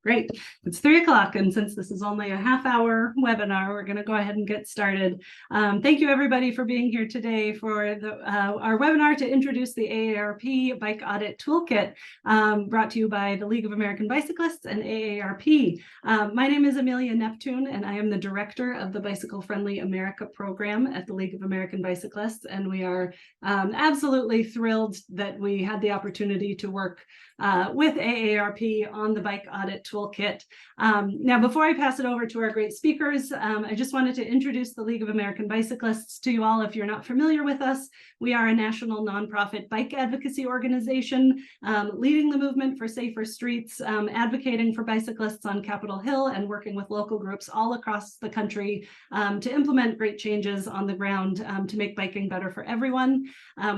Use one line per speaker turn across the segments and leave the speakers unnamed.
Great. It's 3 o'clock, and since this is only a half-hour webinar, we're going to go ahead and get started. Thank you, everybody, for being here today for our webinar to introduce the AARP Bike Audit Toolkit, brought to you by the League of American Bicyclists and AARP. My name is Amelia Neptune, and I am the director of the Bicycle Friendly America program at the League of American Bicyclists, and we are absolutely thrilled that we had the opportunity to work with AARP on the Bike Audit Toolkit. Now, before I pass it over to our great speakers, I just wanted to introduce the League of American Bicyclists to you all. If you're not familiar with us, we are a national nonprofit bike advocacy organization, leading the movement for safer streets, advocating for bicyclists on Capitol Hill, and working with local groups all across the country to implement great changes on the ground to make biking better for everyone.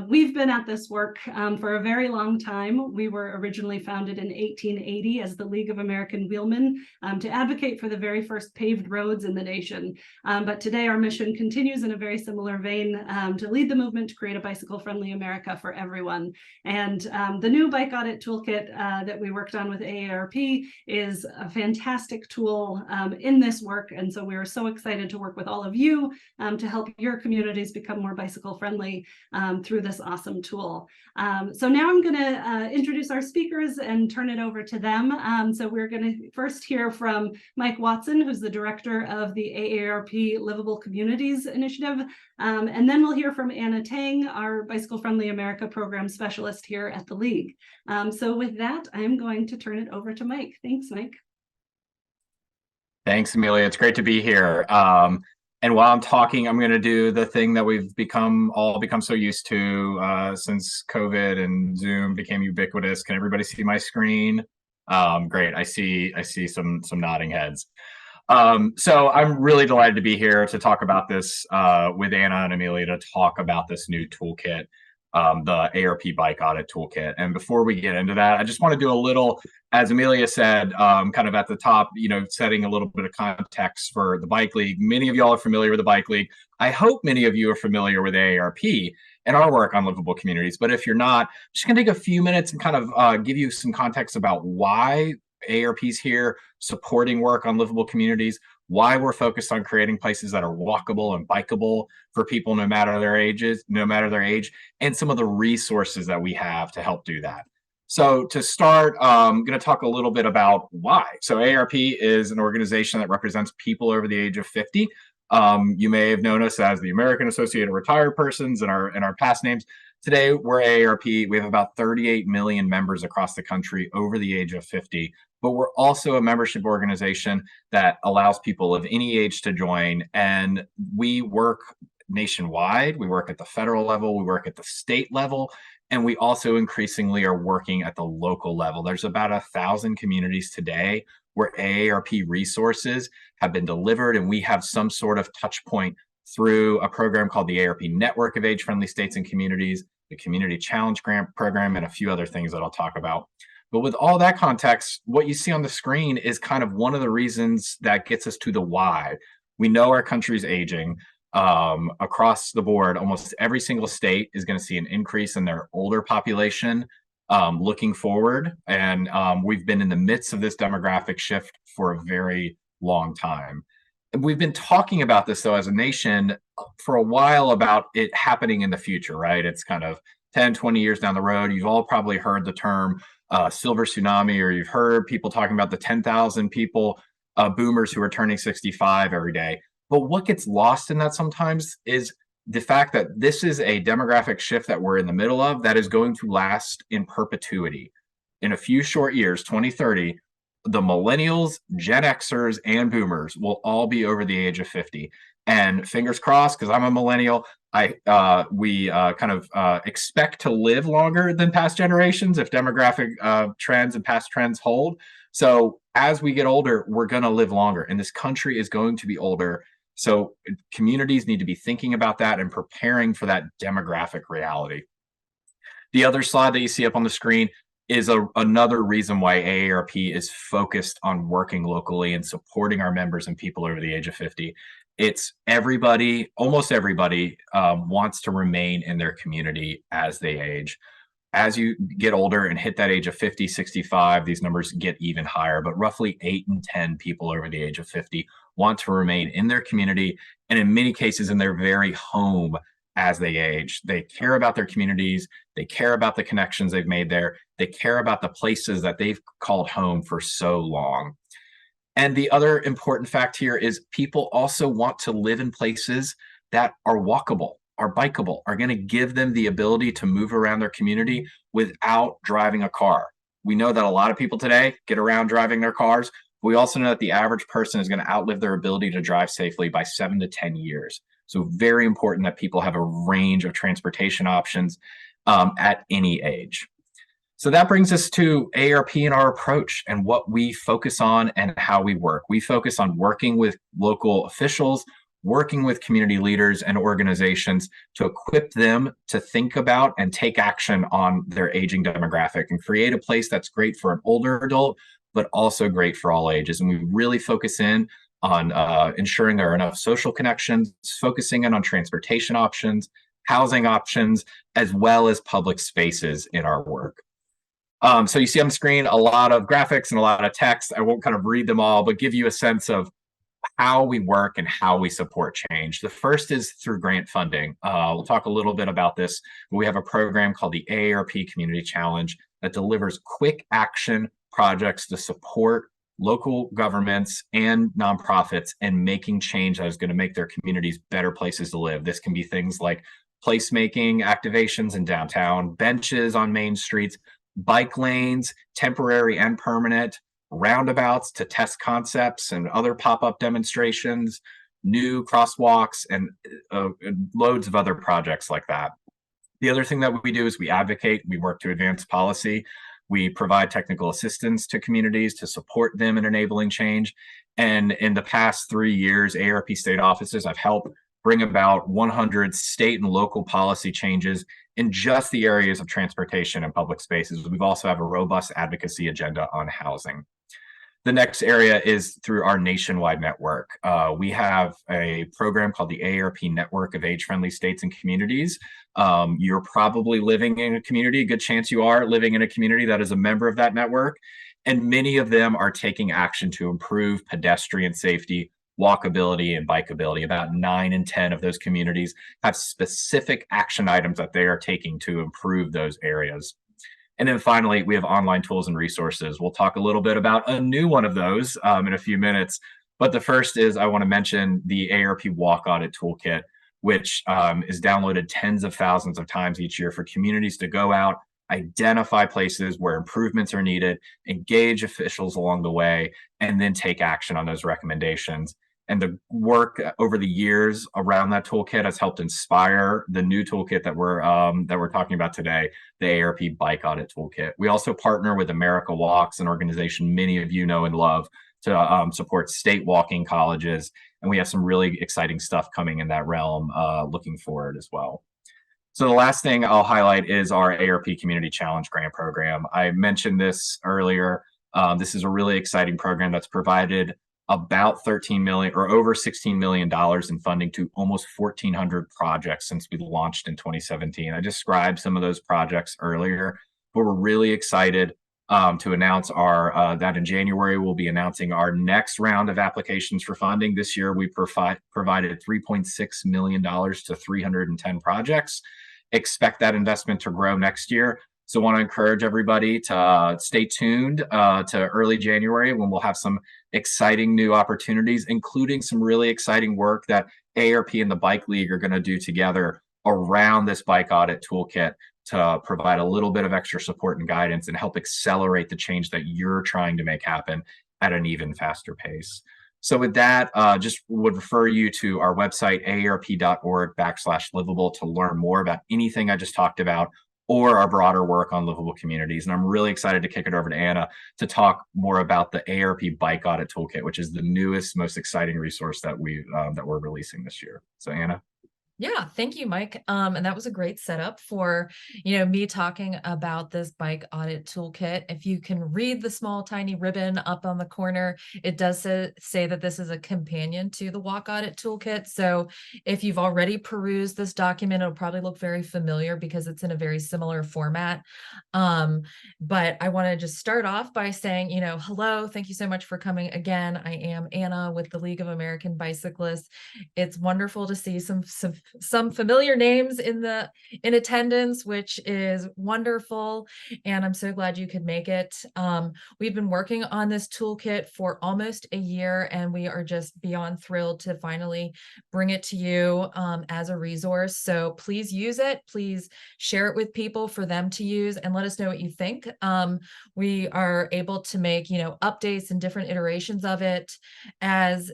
We've been at this work for a very long time. We were originally founded in 1880 as the League of American Wheelmen to advocate for the very first paved roads in the nation. But today our mission continues in a very similar vein to lead the movement to create a bicycle-friendly America for everyone. And the new Bike Audit Toolkit that we worked on with AARP is a fantastic tool in this work. And so we are so excited to work with all of you to help your communities become more bicycle-friendly through this awesome tool. So now I'm going to introduce our speakers and turn it over to them. So we're going to first hear from Mike Watson, who's the director of the AARP Livable Communities Initiative. And then we'll hear from Anna Tang, our Bicycle Friendly America program specialist here at the League. So with that, I'm going to turn it over to Mike. Thanks, Mike.
Thanks, Amelia. It's great to be here. And while I'm talking, I'm going to do the thing that we've all become so used to since COVID and Zoom became ubiquitous. Can everybody see my screen? Great. I see some nodding heads. So I'm really delighted to be here to talk about this with Anna and Amelia, to talk about this new toolkit, the AARP Bike Audit Toolkit. And before we get into that, I just want to do a little, as Amelia said, kind of at the top, setting a little bit of context for the Bike League. Many of y'all are familiar with the Bike League. I hope many of you are familiar with AARP and our work on livable communities. But if you're not, I'm just going to take a few minutes and kind of give you some context about why AARP is here supporting work on livable communities, why we're focused on creating places that are walkable and bikeable for people no matter their age, and some of the resources that we have to help do that. So to start, I'm going to talk a little bit about why. So AARP is an organization that represents people over the age of 50. You may have known us as the American Association of Retired Persons in our past names. Today, we're AARP. We have about 38 million members across the country over the age of 50. But we're also a membership organization that allows people of any age to join. And we work nationwide. We work at the federal level. We work at the state level. And we also increasingly are working at the local level. There's about 1,000 communities today where AARP resources have been delivered, and we have some sort of touch point through a program called the AARP Network of Age-Friendly States and Communities, the Community Challenge Grant Program, and a few other things that I'll talk about. But with all that context, what you see on the screen is kind of one of the reasons that gets us to the why. We know our country's aging. Across the board, almost every single state is going to see an increase in their older population looking forward. And we've been in the midst of this demographic shift for a very long time. We've been talking about this, though, as a nation for a while, about it happening in the future, right? It's kind of 10, 20 years down the road. You've all probably heard the term silver tsunami, or you've heard people talking about the 10,000 people, boomers who are turning 65 every day. But what gets lost in that sometimes is the fact that this is a demographic shift that we're in the middle of that is going to last in perpetuity. In a few short years, 2030, the millennials, Gen Xers, and boomers will all be over the age of 50. And fingers crossed, because I'm a millennial, we expect to live longer than past generations if demographic trends and past trends hold. So as we get older, we're going to live longer, and this country is going to be older. So communities need to be thinking about that and preparing for that demographic reality. The other slide that you see up on the screen is another reason why AARP is focused on working locally and supporting our members and people over the age of 50. It's everybody, almost everybody, wants to remain in their community as they age. As you get older and hit that age of 50, 65, these numbers get even higher, but roughly 8 in 10 people over the age of 50 want to remain in their community, and in many cases in their very home as they age. They care about their communities, they care about the connections they've made there, they care about the places that they've called home for so long. And the other important fact here is people also want to live in places that are walkable, are bikeable, are going to give them the ability to move around their community without driving a car. We know that a lot of people today get around driving their cars. We also know that the average person is going to outlive their ability to drive safely by 7 to 10 years. So very important that people have a range of transportation options at any age. So that brings us to AARP and our approach and what we focus on and how we work. We focus on working with local officials, working with community leaders and organizations to equip them to think about and take action on their aging demographic and create a place that's great for an older adult, but also great for all ages. And we really focus in on ensuring there are enough social connections, focusing in on transportation options, housing options, as well as public spaces in our work. So you see on the screen a lot of graphics and a lot of text. I won't kind of read them all, but give you a sense of how we work and how we support change. The first is through grant funding. We'll talk a little bit about this. We have a program called the AARP Community Challenge that delivers quick action projects to support local governments and nonprofits in making change that is going to make their communities better places to live. This can be things like placemaking activations in downtown, benches on main streets, bike lanes, temporary and permanent, roundabouts to test concepts and other pop-up demonstrations, new crosswalks, and loads of other projects like that. The other thing that we do is we advocate, we work to advance policy, we provide technical assistance to communities to support them in enabling change. And in the past 3 years, AARP state offices have helped bring about 100 state and local policy changes in just the areas of transportation and public spaces. We've also have a robust advocacy agenda on housing. The next area is through our nationwide network. We have a program called the AARP Network of Age-Friendly States and Communities. You're probably living in a community, a good chance you are living in a community that is a member of that network, and many of them are taking action to improve pedestrian safety, walkability, and bikeability. About 9 in 10 of those communities have specific action items that they are taking to improve those areas. And then finally, we have online tools and resources. We'll talk a little bit about a new one of those in a few minutes. But the first is I want to mention the AARP Walk Audit Toolkit, which is downloaded tens of thousands of times each year for communities to go out, identify places where improvements are needed, engage officials along the way, and then take action on those recommendations. And the work over the years around that toolkit has helped inspire the new toolkit that we're talking about today, the AARP Bike Audit Toolkit. We also partner with America Walks, an organization many of you know and love, to support state walking colleges. And we have some really exciting stuff coming in that realm looking forward as well. So the last thing I'll highlight is our AARP Community Challenge Grant Program. I mentioned this earlier. This is a really exciting program that's provided about $13 million or over $16 million in funding to almost 1,400 projects since we launched in 2017. I described some of those projects earlier, but we're really excited to announce that in January, we'll be announcing our next round of applications for funding. This year, we provided $3.6 million to 310 projects. Expect that investment to grow next year. So I want to encourage everybody to stay tuned to early January when we'll have some exciting new opportunities, including some really exciting work that AARP and the Bike League are going to do together around this Bike Audit Toolkit to provide a little bit of extra support and guidance and help accelerate the change that you're trying to make happen at an even faster pace. So with that, just would refer you to our website, aarp.org/livable, to learn more about anything I just talked about or our broader work on livable communities. And I'm really excited to kick it over to Anna to talk more about the AARP Bike Audit Toolkit, which is the newest, most exciting resource that we're releasing this year. So Anna.
Yeah, thank you, Mike. And that was a great setup for, me talking about this bike audit toolkit. If you can read the small tiny ribbon up on the corner, it does say that this is a companion to the walk audit toolkit. So if you've already perused this document, it'll probably look very familiar because it's in a very similar format. But I want to just start off by saying, hello, thank you so much for coming again. I am Anna with the League of American Bicyclists. It's wonderful to see some familiar names in attendance, which is wonderful, and I'm so glad you could make it. We've been working on this toolkit for almost a year, and we are just beyond thrilled to finally bring it to you as a resource. So please use it. Please share it with people for them to use, and let us know what you think. We are able to make updates and different iterations of it as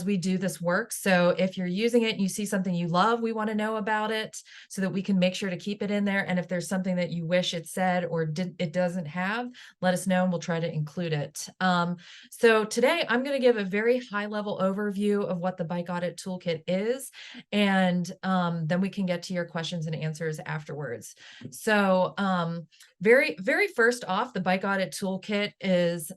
we do this work. So if you're using it and you see something you love, we want to know about it so that we can make sure to keep it in there. And if there's something that you wish it said or it doesn't have, let us know and we'll try to include it. So today I'm going to give a very high level overview of what the Bike Audit Toolkit is, and then we can get to your questions and answers afterwards. So very, very first off, the Bike Audit Toolkit is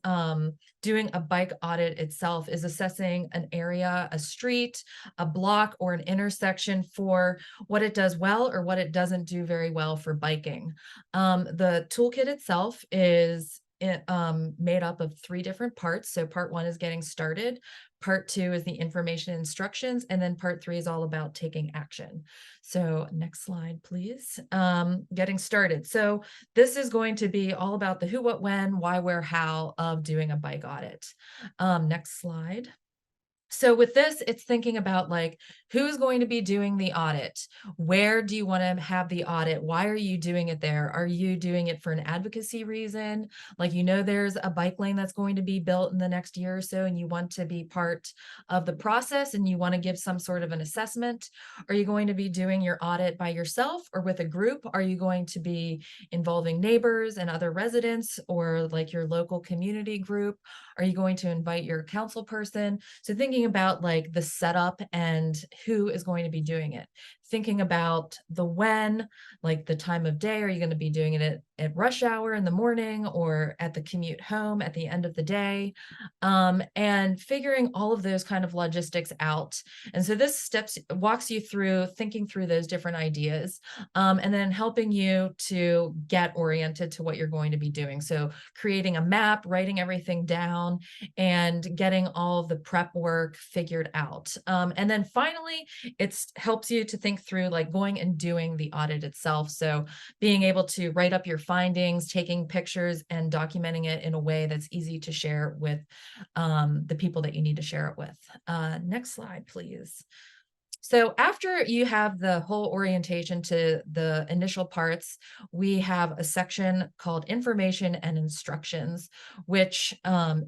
doing a bike audit itself, is assessing an area, a street, a block, or an intersection for what it does well or what it doesn't do very well for biking. The toolkit itself is made up of 3 different parts. So part 1 is getting started. Part 2 is the information and instructions. And then part 3 is all about taking action. So next slide, please. Getting started. So this is going to be all about the who, what, when, why, where, how of doing a bike audit. Next slide. So with this, it's thinking about like, who's going to be doing the audit? Where do you want to have the audit? Why are you doing it there? Are you doing it for an advocacy reason? Like, there's a bike lane that's going to be built in the next year or so, and you want to be part of the process and you want to give some sort of an assessment. Are you going to be doing your audit by yourself or with a group? Are you going to be involving neighbors and other residents or like your local community group? Are you going to invite your council person? So thinking about like the setup and who is going to be doing it. Thinking about the when, like the time of day. Are you going to be doing it at rush hour in the morning or at the commute home at the end of the day? And figuring all of those kind of logistics out. And so this walks you through thinking through those different ideas, and then helping you to get oriented to what you're going to be doing. So creating a map, writing everything down, and getting all of the prep work figured out. And then finally, it helps you to think through like going and doing the audit itself. So being able to write up your findings, taking pictures, and documenting it in a way that's easy to share with the people that you need to share it with. Next slide, please. So after you have the whole orientation to the initial parts, we have a section called Information and Instructions, which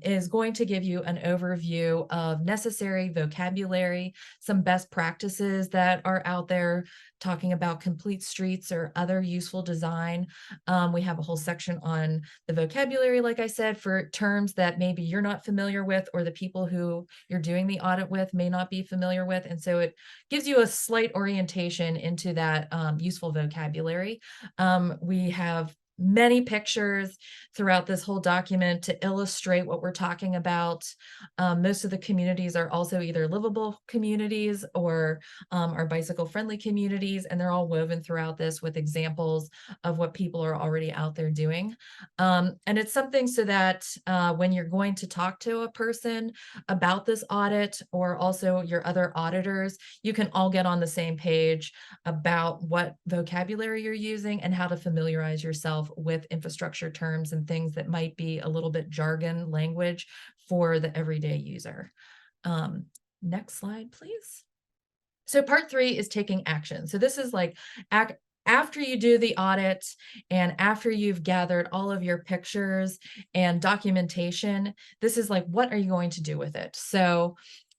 is going to give you an overview of necessary vocabulary, some best practices that are out there, talking about complete streets or other useful design. We have a whole section on the vocabulary, like I said, for terms that maybe you're not familiar with or the people who you're doing the audit with may not be familiar with. And so it gives you a slight orientation into that useful vocabulary. We have many pictures throughout this whole document to illustrate what we're talking about. Most of the communities are also either livable communities or are bicycle friendly communities, and they're all woven throughout this with examples of what people are already out there doing. And it's something so that when you're going to talk to a person about this audit or also your other auditors, you can all get on the same page about what vocabulary you're using and how to familiarize yourself with infrastructure terms and things that might be a little bit jargon language for the everyday user. Next slide, please. So part 3 is taking action. So this is like after you do the audit and after you've gathered all of your pictures and documentation, this is like, what are you going to do with it? So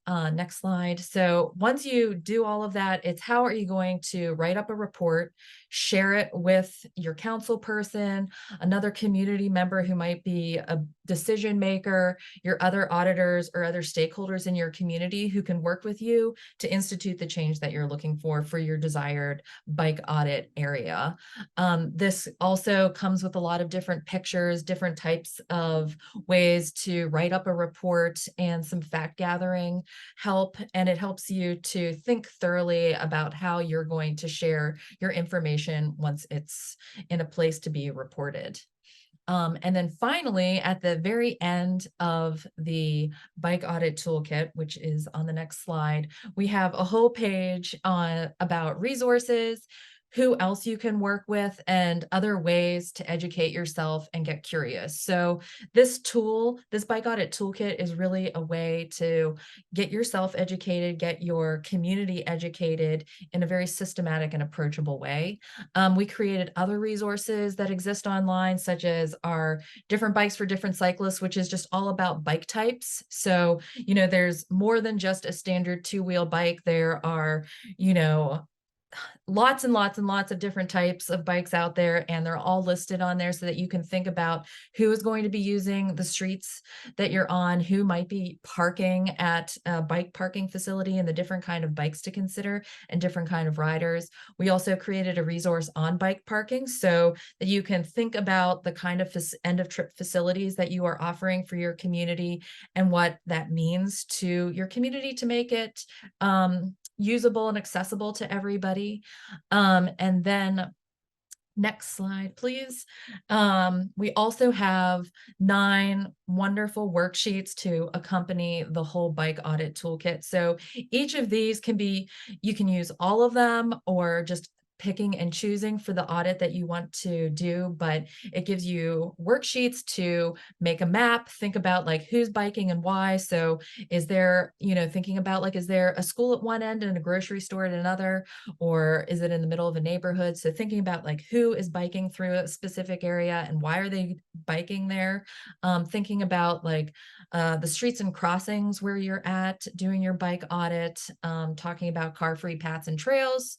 next slide. So once you do all of that, it's how are you going to write up a report, share it with your council person, another community member who might be a decision maker, your other auditors or other stakeholders in your community who can work with you to institute the change that you're looking for your desired bike audit area. This also comes with a lot of different pictures, different types of ways to write up a report and some fact gathering help. And it helps you to think thoroughly about how you're going to share your information once it's in a place to be reported. And then finally, at the very end of the bike audit toolkit, which is on the next slide, we have a whole page on about resources, who else you can work with, and other ways to educate yourself and get curious. So this tool, this bike audit toolkit, is really a way to get yourself educated, get your community educated in a very systematic and approachable way. We created other resources that exist online, such as our different bikes for different cyclists, which is just all about bike types. So, there's more than just a standard two-wheel bike. There are, lots and lots and lots of different types of bikes out there, and they're all listed on there so that you can think about who is going to be using the streets that you're on, who might be parking at a bike parking facility, and the different kind of bikes to consider and different kind of riders. We also created a resource on bike parking so that you can think about the kind of end of trip facilities that you are offering for your community and what that means to your community to make it usable and accessible to everybody. And then next slide, please. We also have 9 wonderful worksheets to accompany the whole bike audit toolkit. So each of these you can use all of them or just picking and choosing for the audit that you want to do, but it gives you worksheets to make a map, think about like who's biking and why. So is there, thinking about like, is there a school at one end and a grocery store at another, or is it in the middle of a neighborhood? So thinking about like who is biking through a specific area and why are they biking there? Thinking about like the streets and crossings where you're at doing your bike audit, talking about car-free paths and trails,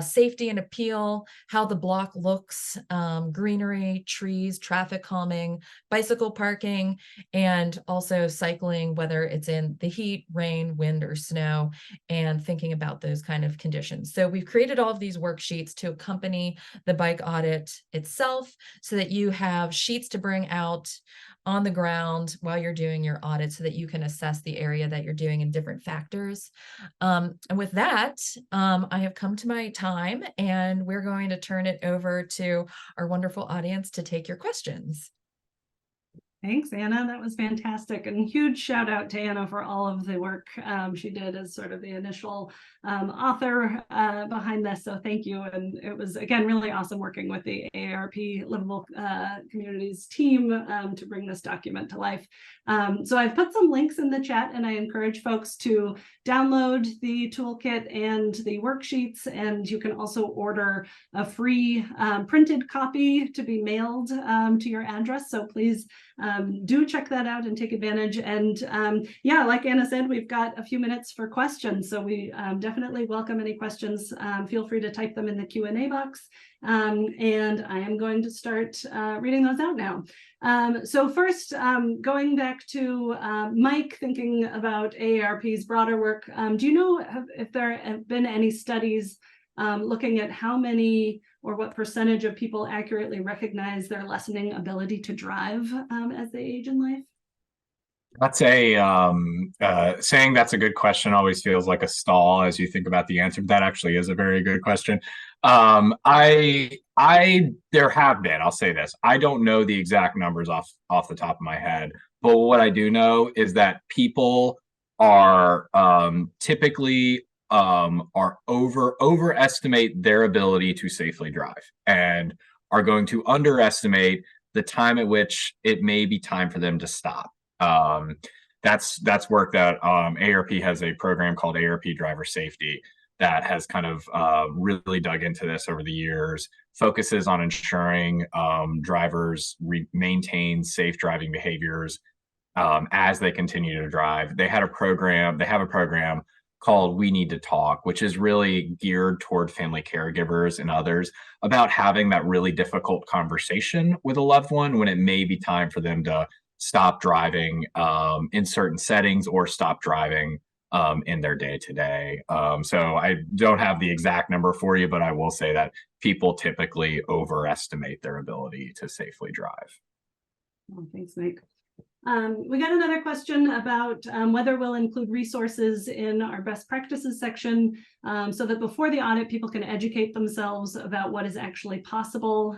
safety and appeal, how the block looks, greenery, trees, traffic calming, bicycle parking, and also cycling, whether it's in the heat, rain, wind, or snow, and thinking about those kind of conditions. So we've created all of these worksheets to accompany the bike audit itself so that you have sheets to bring out on the ground while you're doing your audit so that you can assess the area that you're doing in different factors. And with that, I have come to my time and we're going to turn it over to our wonderful audience to take your questions.
Thanks, Anna. That was fantastic. And huge shout out to Anna for all of the work she did as sort of the initial author behind this. So thank you. And it was, again, really awesome working with the AARP Livable Communities team to bring this document to life. So I've put some links in the chat and I encourage folks to download the toolkit and the worksheets. And you can also order a free printed copy to be mailed to your address. So please do check that out and take advantage. And yeah, like Anna said, we've got a few minutes for questions. So we definitely welcome any questions. Feel free to type them in the Q&A box. And I am going to start reading those out now. So first, going back to Mike, thinking about AARP's broader work, do you know if there have been any studies looking at how many or what percentage of people accurately recognize their lessening ability to drive as they age in life?
That's saying that's a good question always feels like a stall as you think about the answer, but that actually is a very good question. There have been, I'll say this, I don't know the exact numbers off the top of my head, but what I do know is that people are typically overestimate their ability to safely drive and are going to underestimate the time at which it may be time for them to stop. That's work that AARP has a program called AARP Driver Safety that has kind of really dug into this over the years, focuses on ensuring drivers maintain safe driving behaviors as they continue to drive. They have a program called We Need to Talk, which is really geared toward family caregivers and others about having that really difficult conversation with a loved one when it may be time for them to stop driving in certain settings or stop driving in their day to day. So I don't have the exact number for you, but I will say that people typically overestimate their ability to safely drive.
Well, thanks, Mike. We got another question about whether we'll include resources in our best practices section so that before the audit, people can educate themselves about what is actually possible.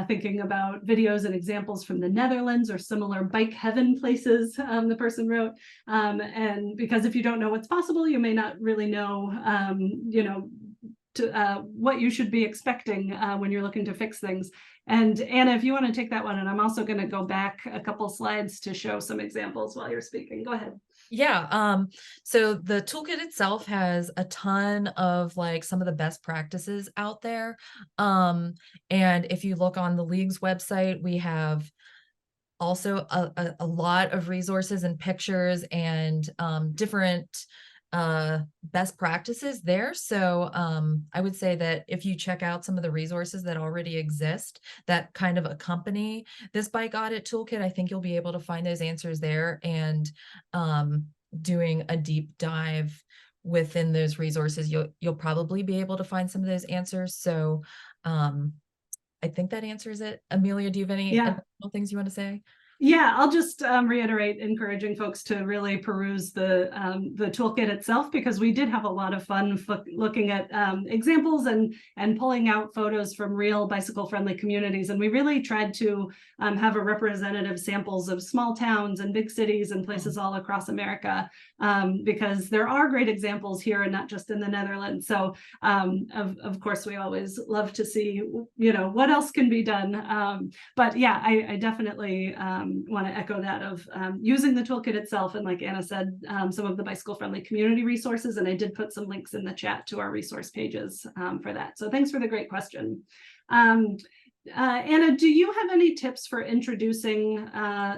Thinking about videos and examples from the Netherlands or similar bike heaven places, the person wrote. And because if you don't know what's possible, you may not really know, what you should be expecting when you're looking to fix things. And Anna, if you want to take that one, and I'm also going to go back a couple slides to show some examples while you're speaking. Go ahead.
Yeah. So the toolkit itself has a ton of like some of the best practices out there. And if you look on the league's website, we have also a lot of resources and pictures and different best practices there. So I would say that if you check out some of the resources that already exist that kind of accompany this bike audit toolkit, I think you'll be able to find those answers there, and doing a deep dive within those resources, you'll probably be able to find some of those answers. So I think that answers it. Amelia, do you have any additional things you want to say?
Yeah, I'll just reiterate encouraging folks to really peruse the toolkit itself, because we did have a lot of fun looking at examples and pulling out photos from real bicycle friendly communities. And we really tried to have a representative samples of small towns and big cities and places all across America, because there are great examples here and not just in the Netherlands. So of course, we always love to see, what else can be done. But yeah, I definitely want to echo that of using the toolkit itself, and like Anna said, some of the bicycle friendly community resources, and I did put some links in the chat to our resource pages for that. So thanks for the great question. Anna, do you have any tips for introducing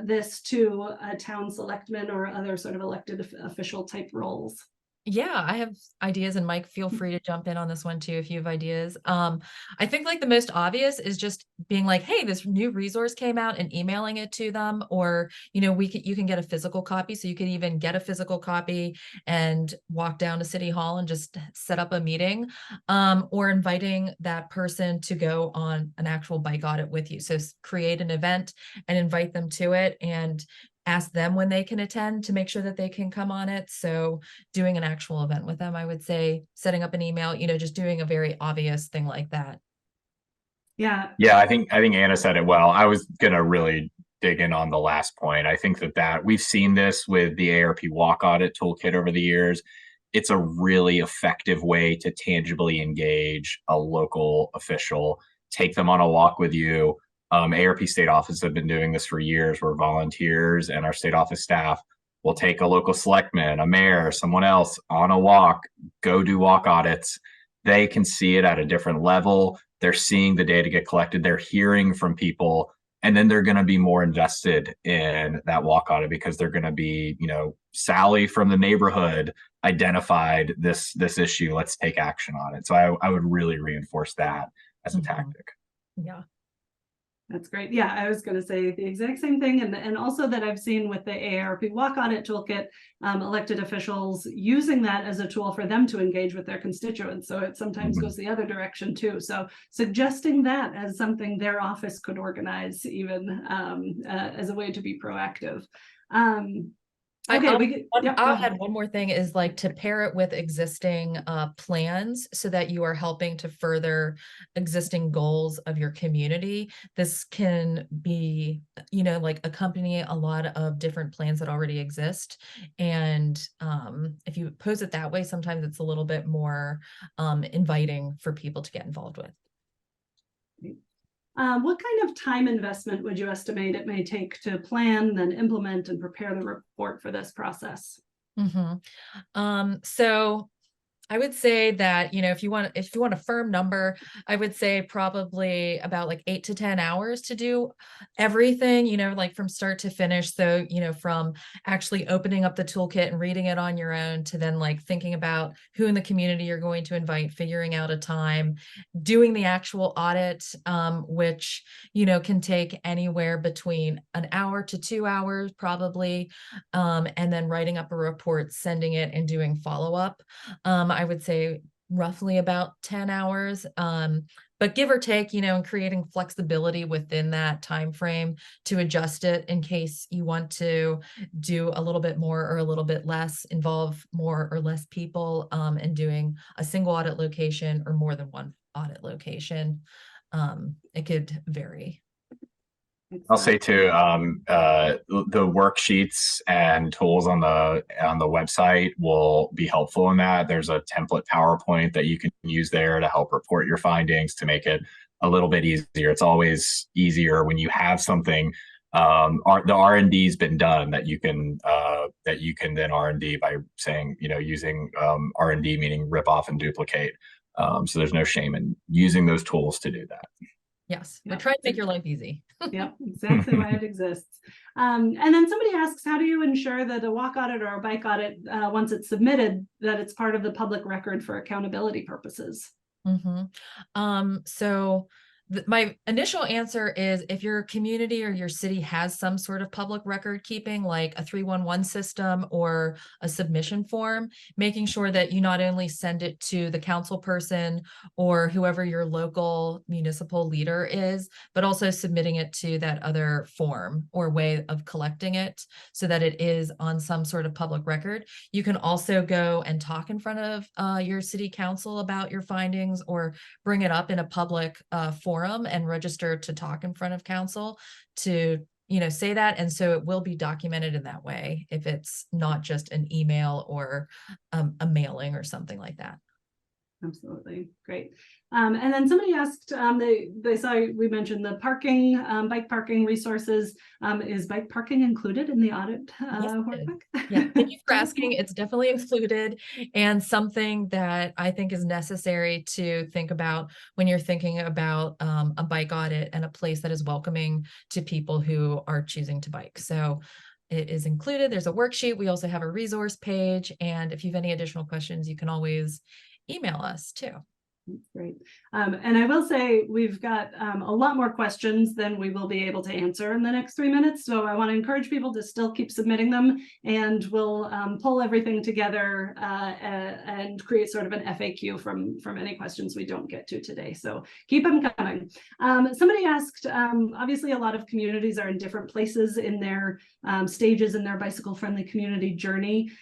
this to a town selectman or other sort of elected official type roles?
Yeah, I have ideas, and Mike, feel free to jump in on this one too if you have ideas. I think like the most obvious is just being like, hey, this new resource came out, and emailing it to them, or you can get a physical copy, so you could even get a physical copy and walk down to City Hall and just set up a meeting, or inviting that person to go on an actual bike audit with you. So create an event and invite them to it, and ask them when they can attend to make sure that they can come on it. So doing an actual event with them, I would say setting up an email, just doing a very obvious thing like that.
Yeah.
Yeah, I think Anna said it well. I was gonna really dig in on the last point. I think that we've seen this with the AARP walk audit toolkit over the years. It's a really effective way to tangibly engage a local official, take them on a walk with you. AARP state offices have been doing this for years, where volunteers and our state office staff will take a local selectman, a mayor, someone else on a walk, go do walk audits. They can see it at a different level. They're seeing the data get collected. They're hearing from people, and then they're going to be more invested in that walk audit, because they're going to be, Sally from the neighborhood identified this issue. Let's take action on it. So I would really reinforce that as a tactic.
Yeah.
That's great. Yeah, I was going to say the exact same thing. And also that I've seen with the AARP Walk Audit Toolkit, elected officials using that as a tool for them to engage with their constituents. So it sometimes goes the other direction too. So suggesting that as something their office could organize, even as a way to be proactive. Okay,
I'll add one more thing, is like to pair it with existing plans, so that you are helping to further existing goals of your community. This can be, like accompany a lot of different plans that already exist. And if you pose it that way, sometimes it's a little bit more inviting for people to get involved with.
What kind of time investment would you estimate it may take to plan, then implement, and prepare the report for this process?
So I would say that, if you want a firm number, I would say probably about like 8 to 10 hours to do everything, like from start to finish. So, from actually opening up the toolkit and reading it on your own to then like thinking about who in the community you're going to invite, figuring out a time, doing the actual audit, which, can take anywhere between an hour to 2 hours probably, and then writing up a report, sending it, and doing follow-up. I would say roughly about 10 hours. But give or take, and creating flexibility within that time frame to adjust it in case you want to do a little bit more or a little bit less, involve more or less people, and doing a single audit location or more than one audit location. It could vary.
I'll say too, the worksheets and tools on the website will be helpful in that. There's a template PowerPoint that you can use there to help report your findings to make it a little bit easier. It's always easier when you have something. The R&D's been done that you can then R&D by saying, using R&D meaning rip off and duplicate. So there's no shame in using those tools to do that.
Yes, we're trying to make your life easy.
Yep, exactly why it exists. And then somebody asks, how do you ensure that a walk audit or a bike audit, once it's submitted, that it's part of the public record for accountability purposes?
So my initial answer is if your community or your city has some sort of public record keeping, like a 311 system or a submission form, making sure that you not only send it to the council person or whoever your local municipal leader is, but also submitting it to that other form or way of collecting it so that it is on some sort of public record. You can also go and talk in front of your city council about your findings or bring it up in a public forum and register to talk in front of council to say that, and so it will be documented in that way if it's not just an email or a mailing or something like that.
Absolutely. Great. And then somebody asked, they saw we mentioned the parking, bike parking resources. Is bike parking included in the audit workbook?
Yeah, thank you for asking. It's definitely included and something that I think is necessary to think about when you're thinking about a bike audit and a place that is welcoming to people who are choosing to bike. So it is included. There's a worksheet. We also have a resource page. And if you have any additional questions, you can always email us too.
That's great. And I will say we've got a lot more questions than we will be able to answer in the next 3 minutes. So I want to encourage people to still keep submitting them, and we'll pull everything together and create sort of an FAQ from any questions we don't get to today. So keep them coming. Somebody asked, obviously a lot of communities are in different places in their stages in their bicycle friendly community journey.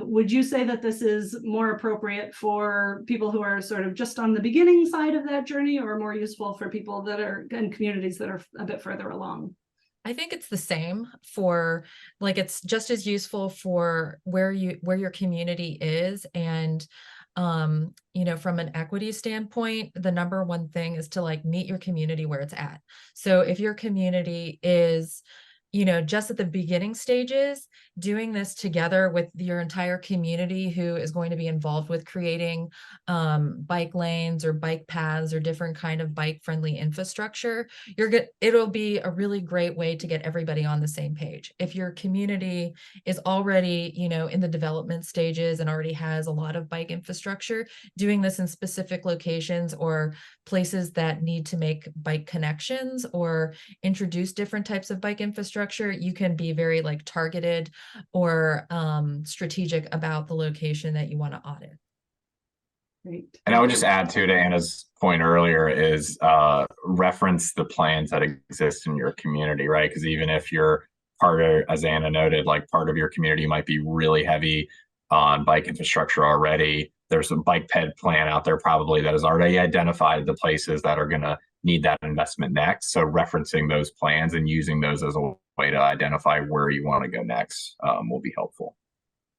Would you say that this is more appropriate for people who are sort of just on the beginning side of that journey, or more useful for people that are in communities that are a bit further along?
I think it's the same for, like, it's just as useful for where your community is. And from an equity standpoint, the number one thing is to like meet your community where it's at. So if your community is just at the beginning stages, doing this together with your entire community who is going to be involved with creating bike lanes or bike paths or different kind of bike friendly infrastructure, it'll be a really great way to get everybody on the same page. If your community is already, in the development stages and already has a lot of bike infrastructure, doing this in specific locations or places that need to make bike connections or introduce different types of bike infrastructure, you can be very like targeted or strategic about the location that you want to audit.
Great.
And I would just add to Anna's point earlier is reference the plans that exist in your community, right? Because even if you're part of, as Anna noted, like part of your community might be really heavy on bike infrastructure already, there's a bike ped plan out there probably that has already identified the places that are going to need that investment next. So referencing those plans and using those as a way to identify where you want to go next will be helpful.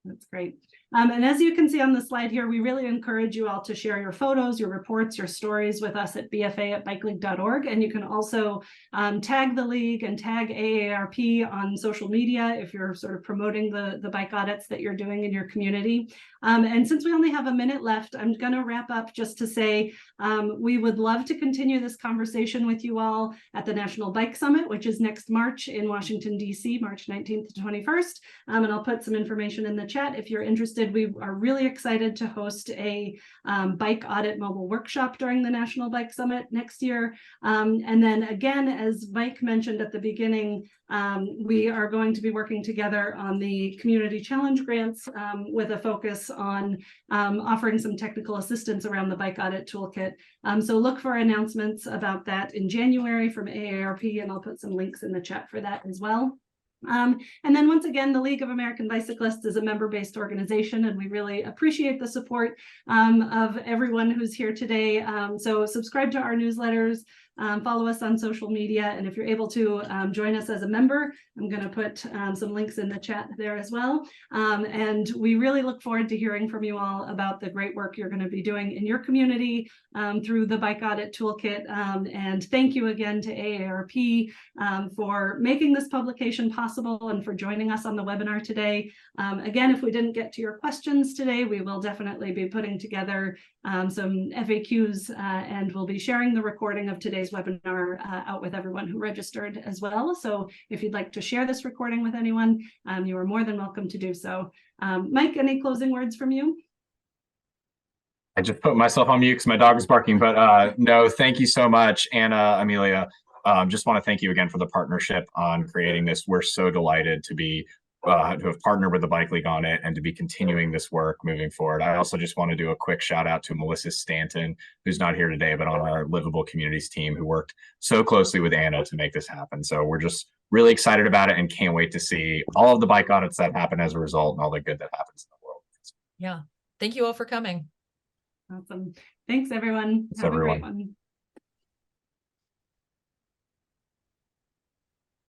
That's great. And as you can see on the slide here, we really encourage you all to share your photos, your reports, your stories with us at bfa@bikeleague.org. And you can also tag the league and tag AARP on social media if you're sort of promoting the bike audits that you're doing in your community. And since we only have a minute left, I'm going to wrap up just to say we would love to continue this conversation with you all at the National Bike Summit, which is next March in Washington, D.C., March 19th to 21st. And I'll put some information in the chat if you're interested. We are really excited to host a bike audit mobile workshop during the National Bike Summit next year. And then again, as Mike mentioned at the beginning, we are going to be working together on the community challenge grants with a focus on offering some technical assistance around the bike audit toolkit. So look for announcements about that in January from AARP, and I'll put some links in the chat for that as well. And then once again, the League of American Bicyclists is a member-based organization, and we really appreciate the support of everyone who's here today. So subscribe to our newsletters, follow us on social media, and if you're able to join us as a member, I'm going to put some links in the chat there as well. And we really look forward to hearing from you all about the great work you're going to be doing in your community through the Bike Audit Toolkit. And thank you again to AARP for making this publication possible and for joining us on the webinar today. Again, if we didn't get to your questions today, we will definitely be putting together some FAQs and we'll be sharing the recording of today's webinar out with everyone who registered as well. So if you'd like to share this recording with anyone, you are more than welcome to do so. Mike, any closing words from you?
I just put myself on mute because my dog is barking, but no, thank you so much, Anna, Amelia. Just want to thank you again for the partnership on creating this. We're so delighted to be to have partnered with the Bike League on it and to be continuing this work moving forward. I also just want to do a quick shout out to Melissa Stanton, who's not here today, but on our Livable Communities team, who worked so closely with Anna to make this happen. So we're just really excited about it and can't wait to see all of the bike audits that happen as a result and all the good that happens in the world.
Yeah. Thank you all for coming.
Awesome. Thanks, everyone.
Thanks,
Have
everyone.
a great one.